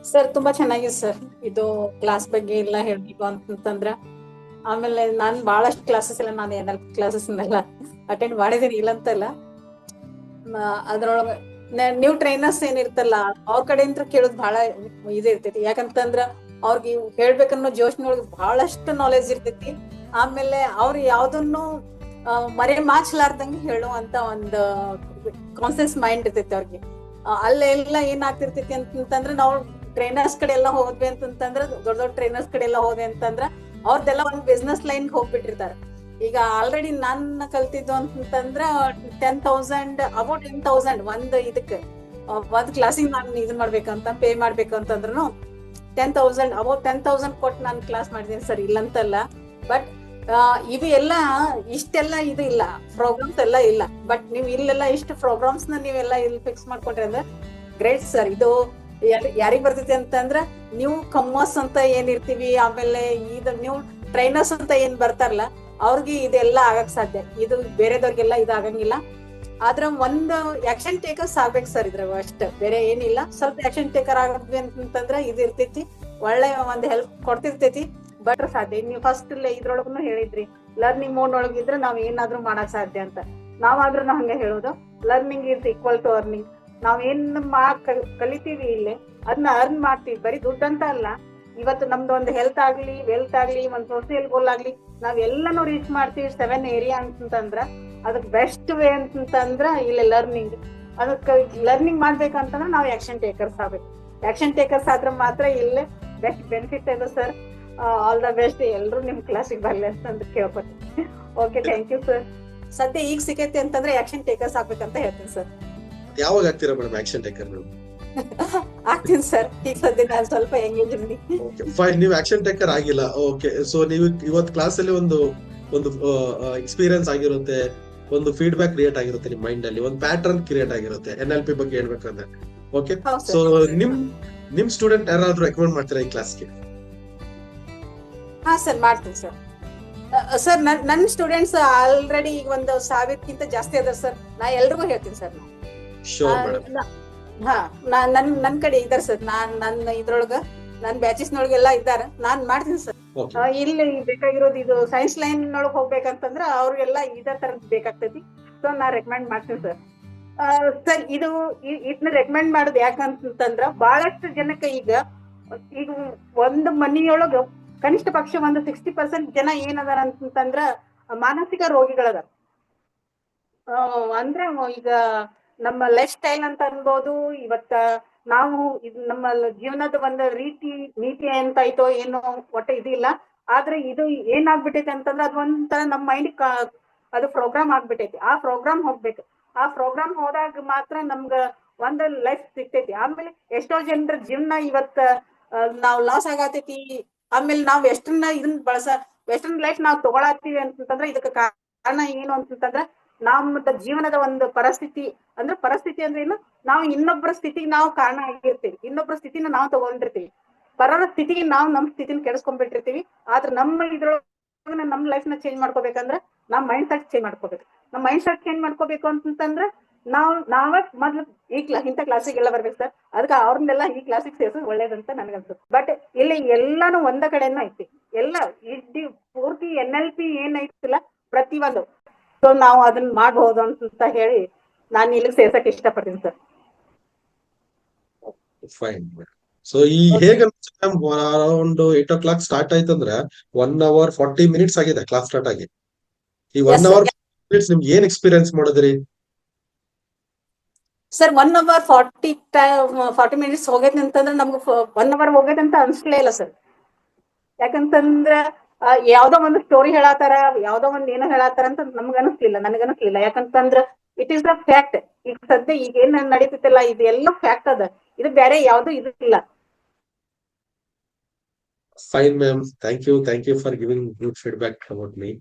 Sir ತುಂಬಾ ಚೆನ್ನಾಗಿದೆ sir. ಇದು ಕ್ಲಾಸ್ ಬಗ್ಗೆ ಎಲ್ಲ ಹೇಳ್ಬೇಕು ಅಂತಂದ್ರ ಆಮೇಲೆ ನಾನ್ ಬಹಳಷ್ಟು ಕ್ಲಾಸಸ್ ಎಲ್ಲ ನಾನು NLP ಕ್ಲಾಸಸ್ ಎಲ್ಲ ಅಟೆಂಡ್ ಮಾಡಿದೀನಿ, ಇಲ್ಲ ಅಂತಲ್ಲ. ಅದ್ರೊಳಗ ನ್ಯೂ ಟ್ರೈನರ್ಸ್ ಏನಿರ್ತಲ್ಲ ಅವ್ರ ಕಡೆಯಿಂದ ಕೇಳೋದು ಬಹಳ ಇರ್ತೈತಿ. ಯಾಕಂತಂದ್ರ ಅವ್ರಿಗೆ ಹೇಳ್ಬೇಕನ್ನೋ ಜೋಶ್ನೊಳಗೆ ಬಹಳಷ್ಟು ನಾಲೆಜ್ ಇರ್ತೈತಿ. ಆಮೇಲೆ ಅವ್ರು ಯಾವ್ದನ್ನು ಮರೆ ಮಾಚ್ಲಾರ್ದಂಗೆ ಹೇಳುವಂತ ಒಂದು ಕಾನ್ಸಿಯಸ್ ಮೈಂಡ್ ಇರ್ತೈತಿ ಅವ್ರಿಗೆ. ಅಲ್ಲೆಲ್ಲ ಏನ್ ಆಗ್ತಿರ್ತೈತಿ ಅಂತಂದ್ರೆ ನಾವು ಟ್ರೈನರ್ಸ್ ಕಡೆ ಎಲ್ಲ ಹೋದ್ವಿ ಅಂತಂದ್ರ, ದೊಡ್ಡ ದೊಡ್ಡ ಟ್ರೈನರ್ಸ್ ಕಡೆ ಎಲ್ಲ ಹೋದ್ವಿ ಅಂತಂದ್ರ ಅವ್ರದ್ದೆಲ್ಲ ಒಂದು ಬಿಸ್ನೆಸ್ ಲೈನ್ ಹೋಗ್ಬಿಟ್ಟಿರ್ತಾರೆ. ಈಗ ಆಲ್ರೆಡಿ ನಾನು ಕಲ್ತಿದ್ದು ಅಂತಂದ್ರ 10,000 ಅಬೌಟ್ 10,000 ಒಂದ್ ಇದಕ್ಕೆ ಒಂದ್ ಕ್ಲಾಸಿಗೆ ನಾನು ಇದನ್ ಮಾಡ್ಬೇಕಂತ ಪೇ ಮಾಡ್ಬೇಕಂತಂದ್ರು 10,000 ಅಬೌಟ್ 10,000 ಕೊಟ್ಟು ನಾನು ಕ್ಲಾಸ್ ಮಾಡಿದೀನಿ ಸರ್, ಇಲ್ಲಂತಲ್ಲ. ಬಟ್ ಇದು ಎಲ್ಲ ಇಷ್ಟೆಲ್ಲ ಇದು ಇಲ್ಲ, ಪ್ರೋಗ್ರಾಮ್ಸ್ ಎಲ್ಲ ಇಲ್ಲ. ಬಟ್ ನೀವು ಇಲ್ಲೆಲ್ಲ ಇಷ್ಟು ಪ್ರೋಗ್ರಾಮ್ಸ್ ನ ನೀವೆಲ್ಲ ಇಲ್ಲಿ ಫಿಕ್ಸ್ ಮಾಡ್ಕೊಂಡ್ರೆ ಅಂದ್ರೆ ಗ್ರೇಟ್ ಸರ್. ಇದು ಯಾರಿಗ್ ಬರ್ತೈತಿ ಅಂತಂದ್ರ ನೀವು ಕಮ್ಮರ್ಸ್ ಅಂತ ಏನಿರ್ತೀವಿ, ಆಮೇಲೆ ಇದು ನೀವು ಟ್ರೈನರ್ಸ್ ಅಂತ ಏನ್ ಬರ್ತಾರಲ್ಲ ಅವ್ರಿಗೆ ಇದೆಲ್ಲ ಆಗಕ್ ಸಾಧ್ಯ. ಇದು ಬೇರೆದವ್ರಿಗೆಲ್ಲ ಇದು ಆಗಂಗಿಲ್ಲ. ಆದ್ರ ಒಂದು ಆಕ್ಷನ್ ಟೇಕರ್ಸ್ ಆಗ್ಬೇಕು ಸರ್ ಇದ್ರಾಗ, ಅಷ್ಟ ಬೇರೆ ಏನಿಲ್ಲ. ಸ್ವಲ್ಪ ಆಕ್ಷನ್ ಟೇಕರ್ ಆಗದ್ವಿ ಅಂತಂದ್ರ ಇದು ಇರ್ತೈತಿ, ಒಳ್ಳೆ ಒಂದ್ ಹೆಲ್ಪ್ ಕೊಡ್ತಿರ್ತೈತಿ. ಬಟ್ ಸಾಧ್ಯ ನೀವು ಫಸ್ಟ್ ಇದ್ರೊಳಗೂ ಹೇಳಿದ್ರಿ ಲರ್ನಿಂಗ್ ಮೋಡ್ ಒಳಗಿದ್ರೆ ನಾವ್ ಏನಾದ್ರೂ ಮಾಡಕ್ ಸಾಧ್ಯ ಅಂತ. ನಾವಾದ್ರೂ ಹಂಗೆ ಹೇಳೋದು, learning is equal to earning. ನಾವ್ ಏನ್ ಕಲಿತೀವಿ ಇಲ್ಲಿ ಅದನ್ನ ಅರ್ನ್ ಮಾಡ್ತೀವಿ. ಬರೀ ದುಡ್ಡು ಅಂತ ಅಲ್ಲ, ಇವತ್ತು ನಮ್ದು ಒಂದು ಹೆಲ್ತ್ ಆಗ್ಲಿ, ವೆಲ್ತ್ ಆಗ್ಲಿ, ಒಂದ್ ಸೋಷಿಯಲ್ ಗೋಲ್ ಆಗ್ಲಿ, ನಾವ್ ಎಲ್ಲಾನು ರೀಚ್ ಮಾಡ್ತೀವಿ 7 ಏರಿಯಾ ಅಂತಂದ್ರ ಅದಕ್ ಬೆಸ್ಟ್ ವೇ ಅಂತಂದ್ರ ಇಲ್ಲಿ ಲರ್ನಿಂಗ್. ಅದಕ್ಕೆ ಲರ್ನಿಂಗ್ ಮಾಡ್ಬೇಕಂತಂದ್ರ ನಾವ್ ಆಕ್ಷನ್ ಟೇಕರ್ಸ್ ಆಗ್ಬೇಕು. ಆಕ್ಷನ್ ಟೇಕರ್ಸ್ ಆದ್ರೆ ಮಾತ್ರ ಇಲ್ಲಿ ಬೆಸ್ಟ್ ಬೆನಿಫಿಟ್ ಇದೆ ಸರ್. All the best. ಎಲ್ರು ನಿಮ್ ಕ್ಲಾಸಿಗೆ ಬರ್ಲಿ ಅಂತ ಕೇಳ್ಕೊತೀನಿ. Okay, thank you sir. ಸದ್ಯ ಈಗ ಸಿಕ್ಕೈತಿ ಅಂತಂದ್ರೆ ಆಕ್ಷನ್ ಟೇಕರ್ಸ್ ಆಗ್ಬೇಕಂತ ಹೇಳ್ತೀನಿ ಸರ್. ಯಾವಾಗ ಆಗ್ತೀರಾ ಮೇಡಮ್ ಆಕ್ಷನ್ ಟೇಕರ್ ನೀವು? ಆಗ್ತೀನಿ ಸರ್, ಈಗ ಸದ್ಯ ನಾನು ಸ್ವಲ್ಪ ಎಂಗೇಜ್ ಇದ್ದೀನಿ. ಫೈನ್, ನೀವು ಆಕ್ಷನ್ ಟೇಕರ್ ಆಗಿಲ್ಲ. ಓಕೆ, ಸೊ ನೀವು ಇವತ್ತು ಕ್ಲಾಸ್ ಅಲ್ಲಿ ಒಂದು ಎಕ್ಸ್ಪೀರಿಯನ್ಸ್ ಆಗಿರುತ್ತೆ, ಒಂದು ಫೀಡ್ಬ್ಯಾಕ್ ಕ್ರಿಯೇಟ್ ಆಗಿರುತ್ತೆ ನಿಮ್ ಮೈಂಡ್ ಅಲ್ಲಿ, ಒಂದು ಪ್ಯಾಟರ್ನ್ ಕ್ರಿಯೇಟ್ ಆಗಿರುತ್ತೆ NLP ಬಗ್ಗೆ ಹೇಳ್ಬೇಕಂದ್ರೆ. ಓಕೆ, ಸೊ ನಿಮ್ ಸ್ಟೂಡೆಂಟ್ ಯಾರಾದ್ರೂ ರೆಕಮೆಂಡ್ ಮಾಡ್ತೀರಾ ಈ ಕ್ಲಾಸ್ಗೆ? ಹಾ ಸರ್, ಮಾಡ್ತೀನಿ ಸರ್. ಸರ್ ನನ್ನ ಸ್ಟೂಡೆಂಟ್ಸ್ ಆಲ್ರೆಡಿ ಈಗ 1,000ಕ್ಕಿಂತ ಜಾಸ್ತಿ ಅದಾರ ಸರ್. ನಾ ಎಲ್ರಿಗೂ ಹೇಳ್ತೀನಿ ಸರ್. ಹಾ, ನನ್ ಕಡೆ ಇದಾರೆ ಸರ್. ನನ್ನ ಇದ್ರೊಳಗ ನನ್ ಬ್ಯಾಚಸ್ ನೊಳಗೆಲ್ಲ ಇದ್ದಾರ. ನಾನ್ ಮಾಡ್ತೀನಿ ಸರ್. ಇಲ್ಲಿ ಬೇಕಾಗಿರೋದು ಇದು ಸೈನ್ಸ್ ಲೈನ್ ನೊಳಗ್ ಹೋಗ್ಬೇಕಂತಂದ್ರ ಅವ್ರಿಗೆಲ್ಲ ಇದೇ ತರದ್ ಬೇಕಾಗ್ತೈತಿ. ಸೊ ನಾ ರೆಕಮೆಂಡ್ ಮಾಡ್ತೀನಿ ಸರ್. ಸರ್ ಇದನ್ನ ರೆಕಮೆಂಡ್ ಮಾಡೋದು ಯಾಕಂತಂದ್ರ ಬಹಳಷ್ಟು ಜನಕ್ಕೆ ಈಗ ಒಂದು ಮನಿಯೊಳಗ ಕನಿಷ್ಠ ಪಕ್ಷ ಒಂದು 60% ಜನ ಏನದಾರ ಅಂತಂದ್ರ ಮಾನಸಿಕ ರೋಗಿಗಳದಾರ. ಅಂದ್ರೆ ಈಗ ನಮ್ಮ ಲೈಫ್ ಸ್ಟೈಲ್ ಅಂತ ಅನ್ಬೋದು, ಇವತ್ತ ನಾವು ನಮ್ಮ ಜೀವನದ ಒಂದು ನೀತಿ ಅಂತ ಆಯ್ತೋ ಏನೋ ಒಟ್ಟ ಇದಿಲ್ಲ. ಆದ್ರೆ ಇದು ಏನಾಗ್ಬಿಟ್ಟೈತಿ ಅಂತಂದ್ರೆ ಅದು ಒಂಥರ ನಮ್ಮ ಮೈಂಡ್ ಅದು ಪ್ರೋಗ್ರಾಮ್ ಆಗ್ಬಿಟ್ಟೈತಿ. ಆ ಪ್ರೋಗ್ರಾಮ್ ಹೋಗ್ಬೇಕು. ಆ ಪ್ರೋಗ್ರಾಮ್ ಹೋದಾಗ ಮಾತ್ರ ನಮ್ಗ ಒಂದು ಲೈಫ್ ಸಿಗ್ತೈತಿ. ಆಮೇಲೆ ಎಷ್ಟೋ ಜನರ ಜೀವನ ಇವತ್ತ ನಾವ್ ಲಾಸ್ ಆಗತೈತಿ. ಆಮೇಲೆ ನಾವ್ ವೆಸ್ಟರ್ನ್ ಲೈಫ್ ನಾವ್ ತಗೊಳತ್ತೀವಿ ಅಂತಂದ್ರೆ ಇದಕ್ಕೆ ಕಾರಣ ಏನು ಅಂತಂದ್ರ ನಮ್ಮ ಜೀವನದ ಒಂದು ಪರಿಸ್ಥಿತಿ ಅಂದ್ರೆ ಏನು, ನಾವು ಇನ್ನೊಬ್ಬರ ಸ್ಥಿತಿಗೆ ನಾವು ಕಾರಣ ಆಗಿರ್ತೀವಿ. ಇನ್ನೊಬ್ಬರ ಸ್ಥಿತಿನ ನಾವು ತಗೊಂಡಿರ್ತೀವಿ. ಪರರ ಸ್ಥಿತಿಗೆ ನಾವು ನಮ್ ಸ್ಥಿತಿನ ಕೆಡಿಸ್ಕೊಂಡ್ಬಿಟ್ಟಿರ್ತೀವಿ. ಆದ್ರೆ ನಮ್ಮ ಇದ್ರೊಳಗ ನಮ್ ಲೈಫ್ ನ ಚೇಂಜ್ ಮಾಡ್ಕೋಬೇಕಂದ್ರ ನಮ್ ಮೈಂಡ್ ಸೆಟ್ ಚೇಂಜ್ ಮಾಡ್ಕೋಬೇಕು. ನಮ್ ಮೈಂಡ್ ಸೆಟ್ ಚೇಂಜ್ ಮಾಡ್ಕೋಬೇಕು ಅಂತಂದ್ರ ನಾವೇ ಮೊದ್ಲು ಇಂಥ ಕ್ಲಾಸಿಗೆಲ್ಲ ಬರ್ಬೇಕು ಸರ್. ಅದಕ್ಕೆ ಅವ್ರನ್ನೆಲ್ಲ ಈ ಕ್ಲಾಸಿಗೆ ಸೇರ್ಸೋದು ಒಳ್ಳೇದಂತ ನನ್ಗನ್ಸುತ್ತೆ. ಬಟ್ ಇಲ್ಲಿ ಎಲ್ಲಾನು ಒಂದ ಕಡೆನೂ ಐತಿ. ಎಲ್ಲ ಇಡೀ ಪೂರ್ತಿ NLP ಏನೈತಿಲ್ಲ ಪ್ರತಿಯೊಂದು, ಸೊ ನಾವು ಅದನ್ನ ಮಾಡಬಹುದು ಅಂತ ಹೇಳಿ ನಾನು ಇಲ್ಲಿ ಸೇರ್ಸಕ್ ಇಷ್ಟಪಡ್ತೀನಿ ಸರ್. ಫೈನ್. ಸೊ ಈ ಹೇಗೆ ಅರೌಂಡ್ 8 o'clock ಸ್ಟಾರ್ಟ್ ಆಯ್ತಂದ್ರೆ 1 hour 40 minutes ಆಗಿದೆ ಕ್ಲಾಸ್ ಸ್ಟಾರ್ಟ್ ಆಗಿ. ಈ 1 hour 40 minutes ನಿಮ್ಗೆ ಏನ್ ಎಕ್ಸ್ಪೀರಿಯನ್ಸ್ ಮಾಡಿದ್ರಿ ಸರ್? 1 hour 40 minutes ಹೋಗೈತಿ ಅಂತಂದ್ರೆ ನಮ್ಗೆ 1 hour ಹೋಗೈತೆ ಅಂತ ಅನ್ಸ್ಲೇ ಇಲ್ಲ ಸರ್. ಯಾಕಂತಂದ್ರ ಯಾವ್ದೋ ಒಂದು ಸ್ಟೋರಿ ಹೇಳತ್ತಾರ, ಯಾವ್ದೋ ಒಂದ್ ಏನೋ ಹೇಳತ್ತಾರ ಅಂತ ನನಗನ್ಸ್ಲಿಲ್ಲ. ಯಾಕಂತಂದ್ರ ಇಟ್ ಈಸ್ ದ ಫ್ಯಾಕ್ಟ್. ಈಗ ಸದ್ಯ ಈಗ ಏನ್ ನಡೀತಿತ್ತಲ್ಲ ಇದೆಲ್ಲ ಫ್ಯಾಕ್ಟ್ ಅದ. ಇದು ಬೇರೆ ಯಾವ್ದು ಇದು ಇಲ್ಲ. Fine ma'am, thank you for giving good feedback about me.